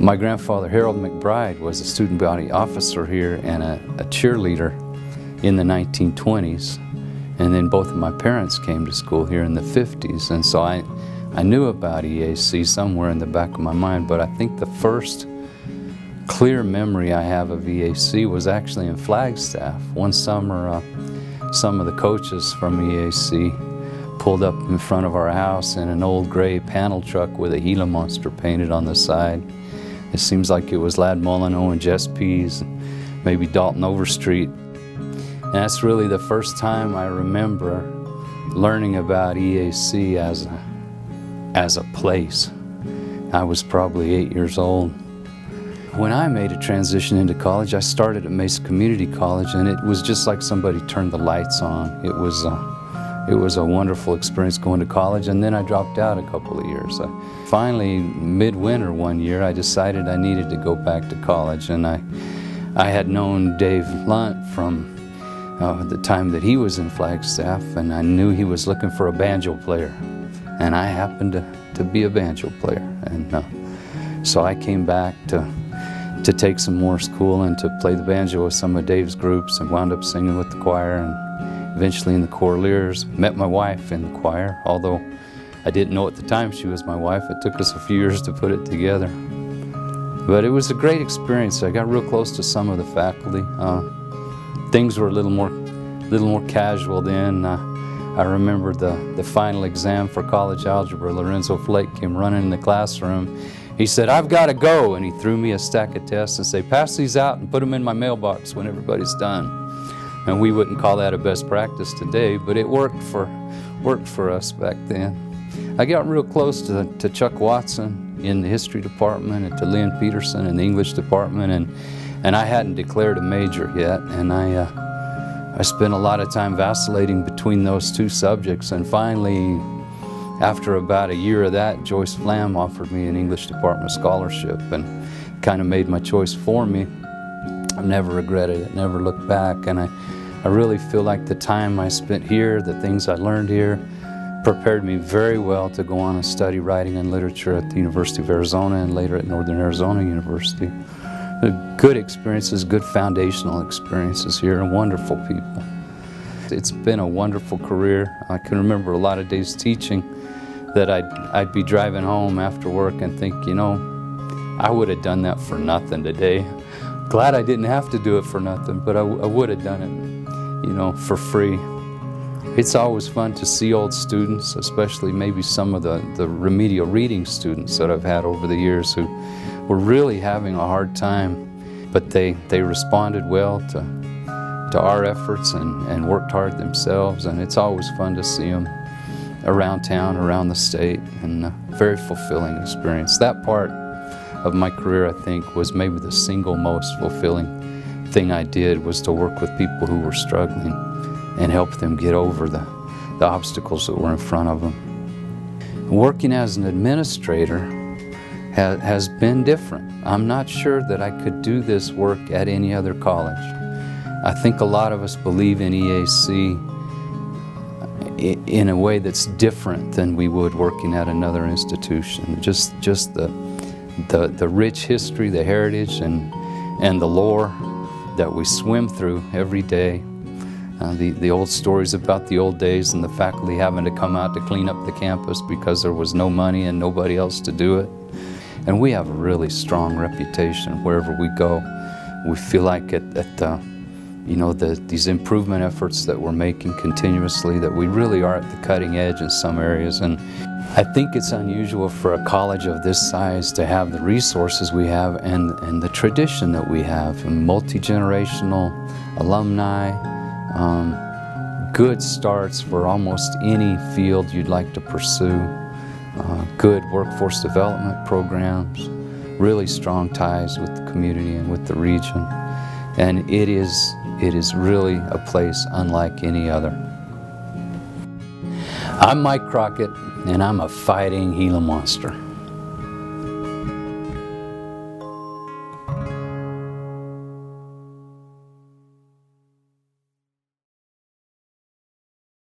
My grandfather, Harold McBride, was a student body officer here and a cheerleader in the 1920s. And then both of my parents came to school here in the 50s. And so I knew about EAC somewhere in the back of my mind, but I think the first clear memory I have of EAC was actually in Flagstaff. One summer, some of the coaches from EAC pulled up in front of our house in an old gray panel truck with a Gila monster painted on the side. It seems like it was Lad Molyneux and Jess Pease, and maybe Dalton Overstreet. And that's really the first time I remember learning about EAC as a place. I was probably 8 years old. When I made a transition into college, I started at Mesa Community College, and it was just like somebody turned the lights on. It was a wonderful experience going to college, and then I dropped out a couple of years. Finally, midwinter one year, I decided I needed to go back to college, and I had known Dave Lunt from the time that he was in Flagstaff, and I knew he was looking for a banjo player, and I happened to be a banjo player, and so I came back to take some more school and to play the banjo with some of Dave's groups, and wound up singing with the choir and eventually in the Corliers. Met my wife in the choir, although I didn't know at the time she was my wife. It took us a few years to put it together. But it was a great experience. I got real close to some of the faculty. Things were a little more casual then. I remember the final exam for college algebra. Lorenzo Flake came running in the classroom. He said, "I've got to go," and he threw me a stack of tests and said, "Pass these out and put them in my mailbox when everybody's done." And we wouldn't call that a best practice today, but it worked for us back then. I got real close to Chuck Watson in the history department and to Lynn Peterson in the English department, and I hadn't declared a major yet, and I spent a lot of time vacillating between those two subjects, and finally, after about a year of that, Joyce Flam offered me an English department scholarship and kind of made my choice for me. I've never regretted it, never looked back, and I really feel like the time I spent here, the things I learned here, prepared me very well to go on and study writing and literature at the University of Arizona and later at Northern Arizona University. Good experiences, good foundational experiences here, and wonderful people. It's been a wonderful career. I can remember a lot of days teaching that I'd be driving home after work and think, you know, I would have done that for nothing today. Glad I didn't have to do it for nothing, but I would have done it, you know, for free. It's always fun to see old students, especially maybe some of the remedial reading students that I've had over the years who were really having a hard time, but they responded well to our efforts and worked hard themselves, and it's always fun to see them around town, around the state, and a very fulfilling experience. That part of my career, I think, was maybe the single most fulfilling thing I did, was to work with people who were struggling and help them get over the obstacles that were in front of them. Working as an administrator has been different. I'm not sure that I could do this work at any other college. I think a lot of us believe in EAC in a way that's different than we would working at another institution. Just the rich history, the heritage, and the lore that we swim through every day. The old stories about the old days and the faculty having to come out to clean up the campus because there was no money and nobody else to do it. And we have a really strong reputation wherever we go. We feel like these improvement efforts that we're making continuously, that we really are at the cutting edge in some areas. And I think it's unusual for a college of this size to have the resources we have and the tradition that we have, and multi-generational alumni, good starts for almost any field you'd like to pursue, good workforce development programs, really strong ties with the community and with the region. And it is really a place unlike any other. I'm Mike Crockett, and I'm a fighting Gila monster.